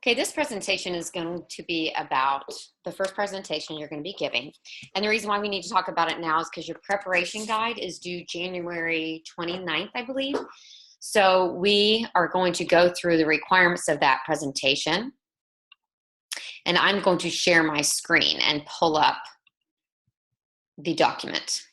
Okay, this presentation is going to be about the first presentation you're going to be giving. And the reason why we need to talk about it now is because your preparation guide is due January 29th, I believe. So we are going to go through the requirements of that presentation. And I'm going to share my screen and pull up the document.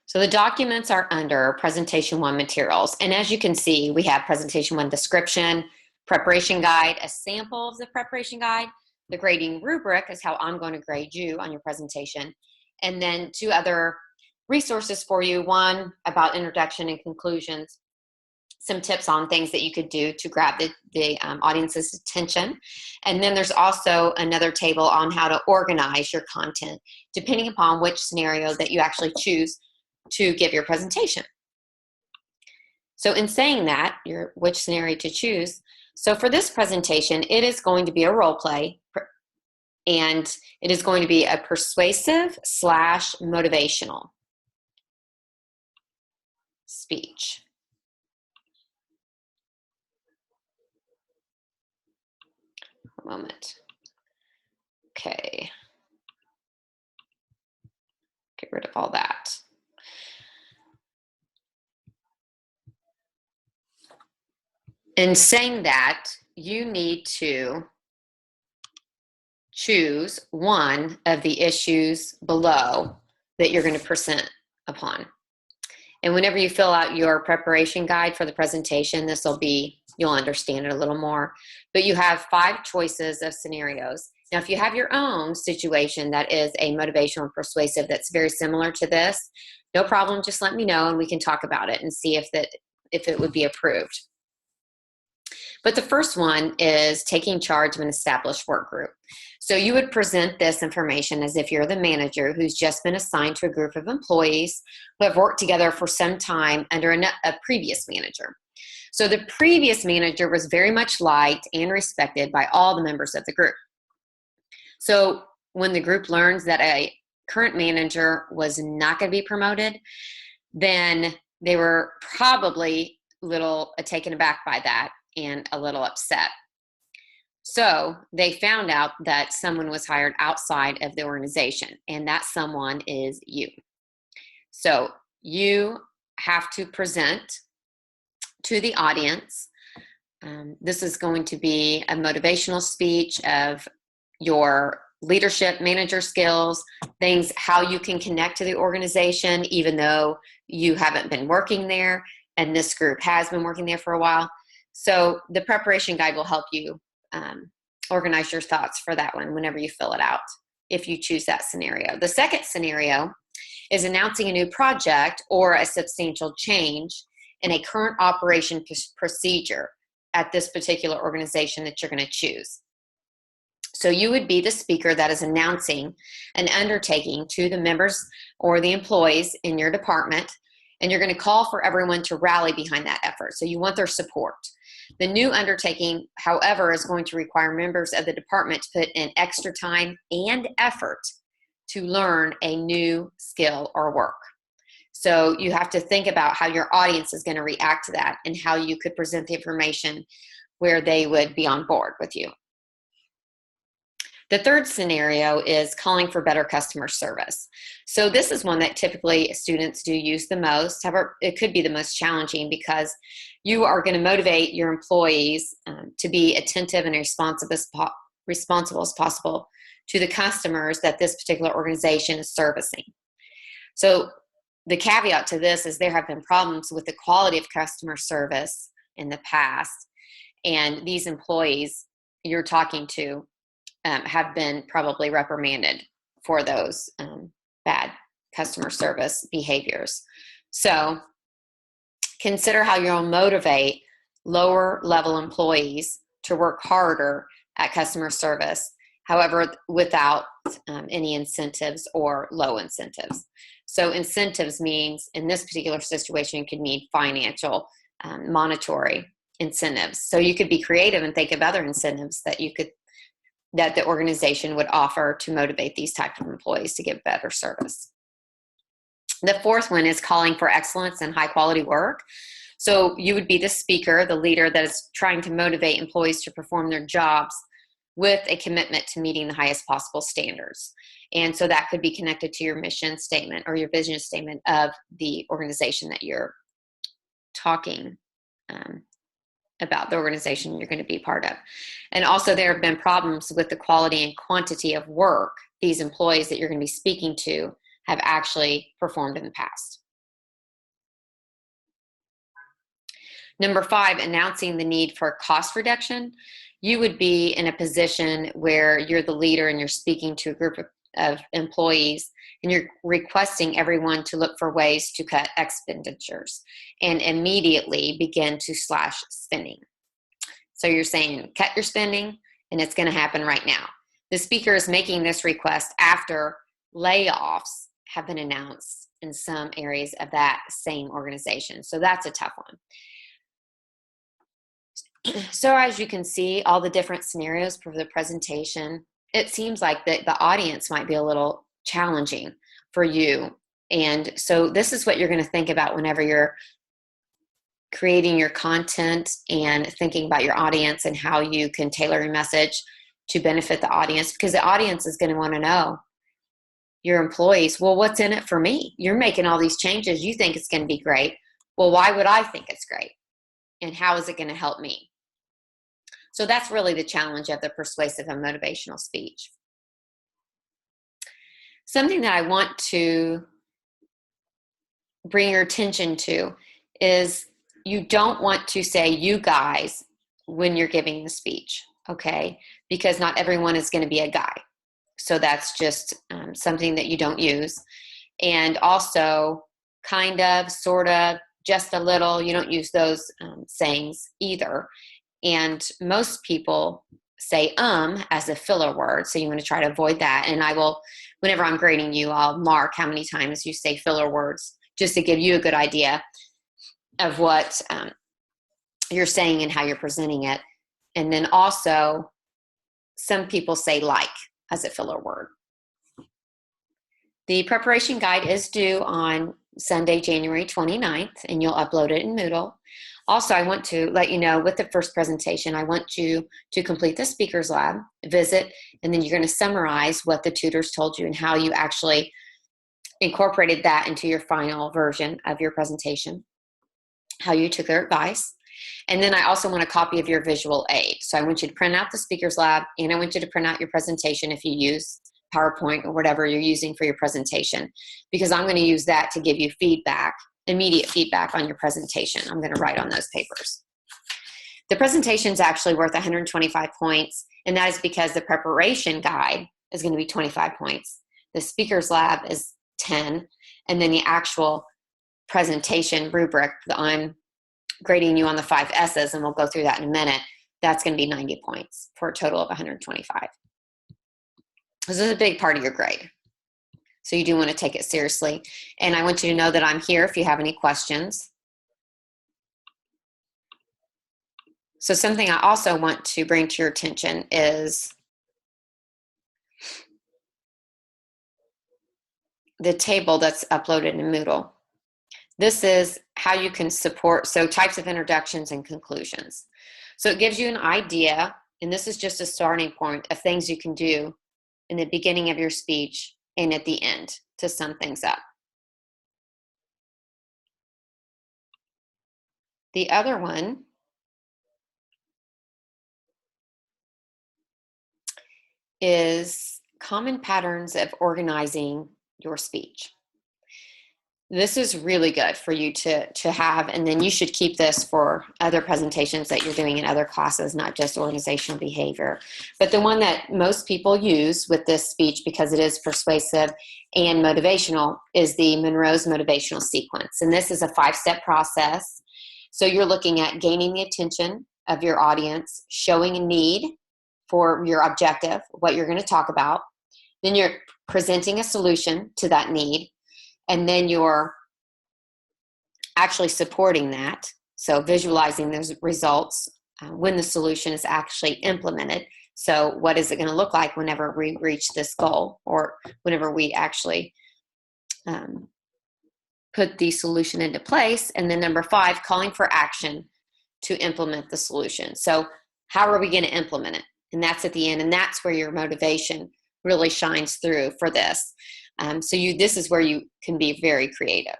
So the documents are under Presentation 1 materials. And as you can see, we have Presentation 1 description, preparation guide, a sample of the preparation guide, the grading rubric is how I'm going to grade you on your presentation, and then 2 other resources for you. One about introduction and conclusions, some tips on things that you could do to grab the audience's attention. And then there's also another table on how to organize your content, depending upon which scenario that you actually choose to give your presentation. So in saying that, which scenario to choose, so for this presentation, it is going to be a role play, and it is going to be a persuasive / motivational speech. A moment. Okay. Get rid of all that. In saying that, you need to choose one of the issues below that you're going to present upon. And whenever you fill out your preparation guide for the presentation, this will be, you'll understand it a little more. But you have 5 choices of scenarios. Now, if you have your own situation that is a motivational and persuasive that's very similar to this, no problem, just let me know and we can talk about it and see if it would be approved. But the first one is taking charge of an established work group. So you would present this information as if you're the manager who's just been assigned to a group of employees who have worked together for some time under a previous manager. So the previous manager was very much liked and respected by all the members of the group. So when the group learns that a current manager was not going to be promoted, then they were probably a little taken aback by that and a little upset. So they found out that someone was hired outside of the organization, and that someone is you. So you have to present to the audience. This is going to be a motivational speech of your leadership, manager skills, things, how you can connect to the organization, even though you haven't been working there, and this group has been working there for a while. So the preparation guide will help you organize your thoughts for that one whenever you fill it out, if you choose that scenario. The second scenario is announcing a new project or a substantial change in a current operation procedure at this particular organization that you're going to choose. So you would be the speaker that is announcing an undertaking to the members or the employees in your department, and you're going to call for everyone to rally behind that effort. So you want their support. The new undertaking, however, is going to require members of the department to put in extra time and effort to learn a new skill or work. So you have to think about how your audience is going to react to that and how you could present the information where they would be on board with you. The third scenario is calling for better customer service. So this is one that typically students do use the most. However, it could be the most challenging because you are going to motivate your employees to be attentive and responsible as possible to the customers that this particular organization is servicing. So the caveat to this is there have been problems with the quality of customer service in the past, and these employees you're talking to have been probably reprimanded for those bad customer service behaviors. So consider how you'll motivate lower level employees to work harder at customer service, however, without any incentives or low incentives. So incentives means, in this particular situation, it could mean financial, monetary incentives. So you could be creative and think of other incentives that the organization would offer to motivate these types of employees to give better service. The fourth one is calling for excellence and high quality work. So you would be the speaker, the leader that is trying to motivate employees to perform their jobs with a commitment to meeting the highest possible standards. And so that could be connected to your mission statement or your vision statement of the organization that you're talking about, the organization you're going to be part of. And also there have been problems with the quality and quantity of work these employees that you're going to be speaking to have actually performed in the past. Number 5, announcing the need for cost reduction. You would be in a position where you're the leader and you're speaking to a group of employees and you're requesting everyone to look for ways to cut expenditures and immediately begin to slash spending. So you're saying, cut your spending, and it's going to happen right now. The speaker is making this request after layoffs have been announced in some areas of that same organization. So that's a tough one. So as you can see, all the different scenarios for the presentation, it seems like the audience might be a little challenging for you. And so this is what you're going to think about whenever you're creating your content and thinking about your audience and how you can tailor your message to benefit the audience, because the audience is going to want to know, your employees, well, what's in it for me? You're making all these changes. You think it's going to be great. Well, why would I think it's great? And how is it going to help me? So that's really the challenge of the persuasive and motivational speech. Something that I want to bring your attention to is you don't want to say you guys when you're giving the speech, okay? Because not everyone is going to be a guy. So that's just something that you don't use. And also kind of, sort of, just a little, you don't use those sayings either. And most people say as a filler word, so you want to try to avoid that. And I will, whenever I'm grading you, I'll mark how many times you say filler words just to give you a good idea of what you're saying and how you're presenting it. And then also, some people say like as a filler word. The preparation guide is due on Sunday, January 29th, and you'll upload it in Moodle. Also, I want to let you know with the first presentation, I want you to complete the speaker's lab, visit, and then you're going to summarize what the tutors told you and how you actually incorporated that into your final version of your presentation, how you took their advice. And then I also want a copy of your visual aid. So I want you to print out the speaker's lab, and I want you to print out your presentation if you use PowerPoint or whatever you're using for your presentation, because I'm going to use that to give you feedback, immediate feedback on your presentation. I'm going to write on those papers. The presentation is actually worth 125 points, and that is because the preparation guide is going to be 25 points. The speaker's lab is 10, and then the actual presentation rubric, I'm grading you on the 5 S's, and we'll go through that in a minute, that's going to be 90 points for a total of 125. This is a big part of your grade. So you do want to take it seriously. And I want you to know that I'm here if you have any questions. So something I also want to bring to your attention is the table that's uploaded in Moodle. This is how you can support, so types of introductions and conclusions. So it gives you an idea, and this is just a starting point of things you can do in the beginning of your speech and at the end to sum things up. The other one is common patterns of organizing your speech. This is really good for you to have, and then you should keep this for other presentations that you're doing in other classes, not just organizational behavior. But the one that most people use with this speech, because it is persuasive and motivational, is the Monroe's motivational sequence. And this is a 5-step process. So you're looking at gaining the attention of your audience, showing a need for your objective, what you're going to talk about. Then you're presenting a solution to that need. And then you're actually supporting that. So visualizing those results when the solution is actually implemented. So what is it going to look like whenever we reach this goal, or whenever we actually put the solution into place. And then number 5, calling for action to implement the solution. So how are we going to implement it? And that's at the end. And that's where your motivation really shines through for this. So this is where you can be very creative.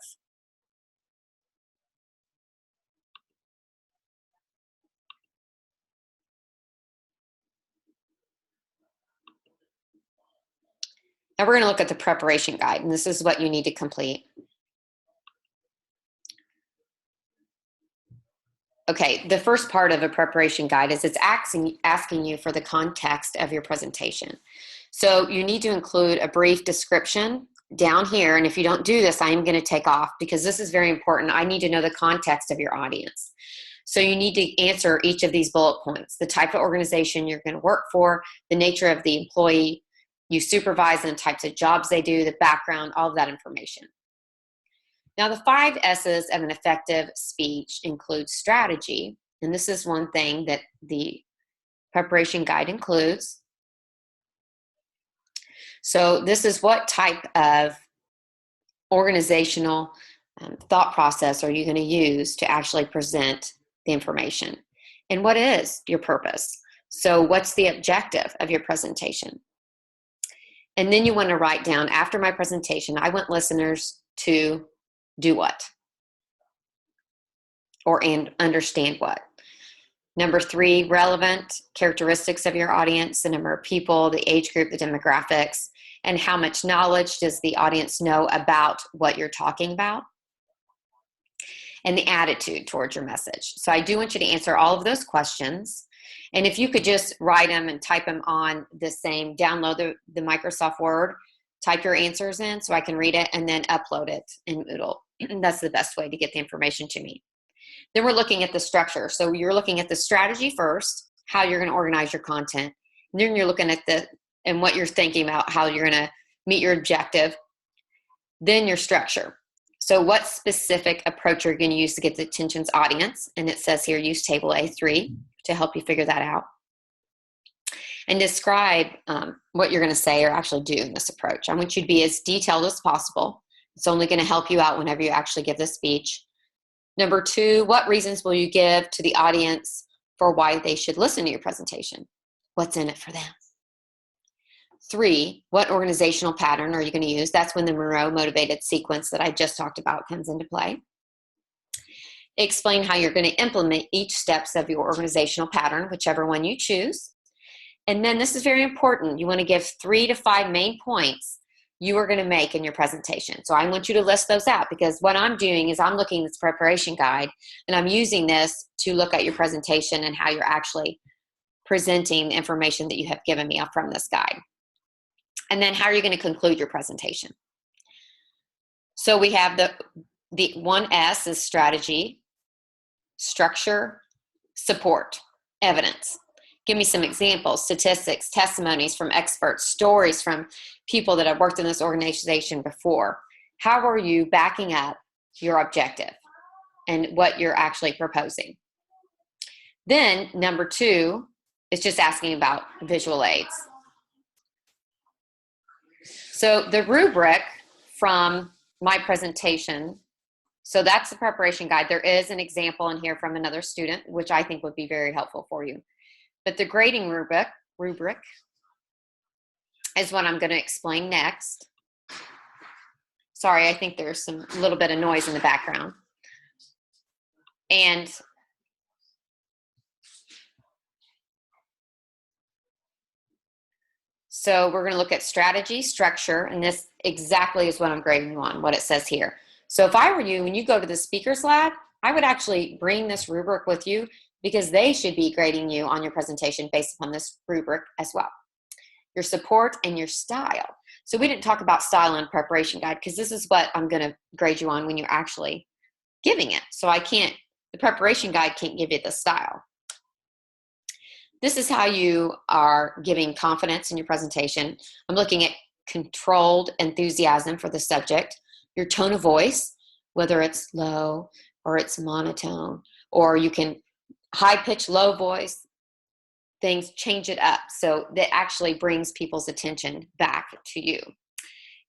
Now we're going to look at the preparation guide, and this is what you need to complete. Okay, the first part of a preparation guide is it's asking you for the context of your presentation. So you need to include a brief description down here, and if you don't do this, I am going to take off because this is very important. I need to know the context of your audience. So you need to answer each of these bullet points: the type of organization you're going to work for, the nature of the employee you supervise, and the types of jobs they do, the background, all of that information. Now, the 5 S's of an effective speech include strategy, and this is one thing that the preparation guide includes. So this is what type of organizational thought process are you going to use to actually present the information? And what is your purpose? So what's the objective of your presentation? And then you want to write down, after my presentation, I want listeners to do what? And understand what? Number 3, relevant characteristics of your audience, the number of people, the age group, the demographics, and how much knowledge does the audience know about what you're talking about? And the attitude towards your message. So I do want you to answer all of those questions. And if you could just write them and type them on the same, download the Microsoft Word, type your answers in so I can read it, and then upload it in Moodle. That's the best way to get the information to me. Then we're looking at the structure. So you're looking at the strategy first, how you're going to organize your content. And then you're looking at and what you're thinking about, how you're going to meet your objective. Then your structure. So what specific approach you're going to use to get the attention's audience. And it says here, use table A3 to help you figure that out. And describe what you're going to say or actually do in this approach. I want you to be as detailed as possible. It's only going to help you out whenever you actually give this speech. Number 2, what reasons will you give to the audience for why they should listen to your presentation? What's in it for them? 3, what organizational pattern are you going to use? That's when the Monroe motivated sequence that I just talked about comes into play. Explain how you're going to implement each steps of your organizational pattern, whichever one you choose. And then this is very important. You want to give 3 to 5 main points you are going to make in your presentation. So I want you to list those out, because what I'm doing is I'm looking at this preparation guide and I'm using this to look at your presentation and how you're actually presenting the information that you have given me from this guide. And then how are you going to conclude your presentation? So we have the 1S is strategy, structure, support, evidence. Give me some examples, statistics, testimonies from experts, stories from people that have worked in this organization before. How are you backing up your objective and what you're actually proposing? Then number 2 is just asking about visual aids. So the rubric from my presentation, so that's the preparation guide. There is an example in here from another student, which I think would be very helpful for you. But the grading rubric is what I'm going to explain next. Sorry, I think there's some little bit of noise in the background. And so we're going to look at strategy, structure, and this exactly is what I'm grading you on, what it says here. So if I were you, when you go to the Speakers Lab, I would actually bring this rubric with you, because they should be grading you on your presentation based upon this rubric as well. Your support and your style. So we didn't talk about style in preparation guide, because this is what I'm going to grade you on when you're actually giving it. So the preparation guide can't give you the style. This is how you are giving confidence in your presentation. I'm looking at controlled enthusiasm for the subject, your tone of voice, whether it's low or it's monotone, or you can high pitch, low voice, things, change it up so that actually brings people's attention back to you.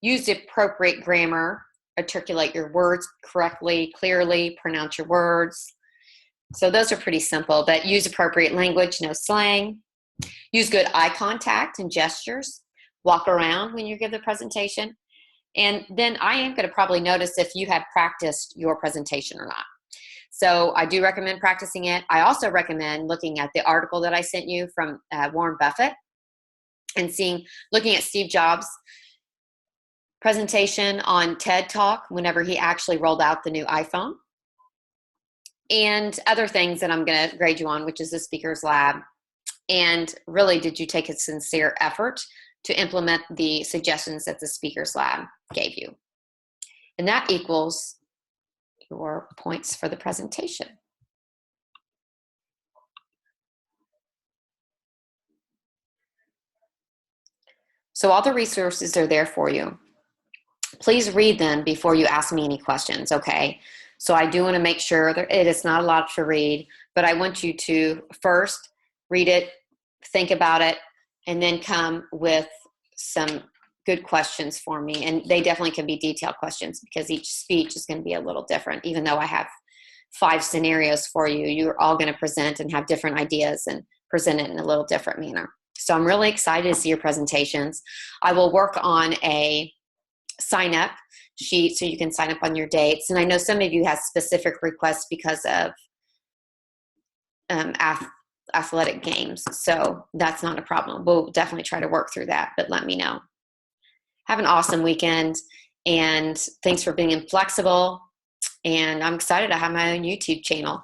Use appropriate grammar, articulate your words correctly, clearly, pronounce your words. So those are pretty simple, but use appropriate language, no slang. Use good eye contact and gestures. Walk around when you give the presentation. And then I am going to probably notice if you have practiced your presentation or not. So I do recommend practicing it. I also recommend looking at the article that I sent you from Warren Buffett and looking at Steve Jobs' presentation on TED Talk whenever he actually rolled out the new iPhone, and other things that I'm going to grade you on, which is the Speaker's Lab. And really, did you take a sincere effort to implement the suggestions that the Speaker's Lab gave you? And that equals your points for the presentation. So all the resources are there for you. Please read them before you ask me any questions, okay? So I do want to make sure that it is not a lot to read, but I want you to first read it, think about it, and then come with some good questions for me. And they definitely can be detailed questions because each speech is going to be a little different. Even though I have 5 scenarios for you, you're all going to present and have different ideas and present it in a little different manner. So I'm really excited to see your presentations. I will work on a sign up sheet so you can sign up on your dates. And I know some of you have specific requests because of athletic games. So that's not a problem. We'll definitely try to work through that, but let me know. Have an awesome weekend, and thanks for being flexible. And I'm excited to have my own YouTube channel.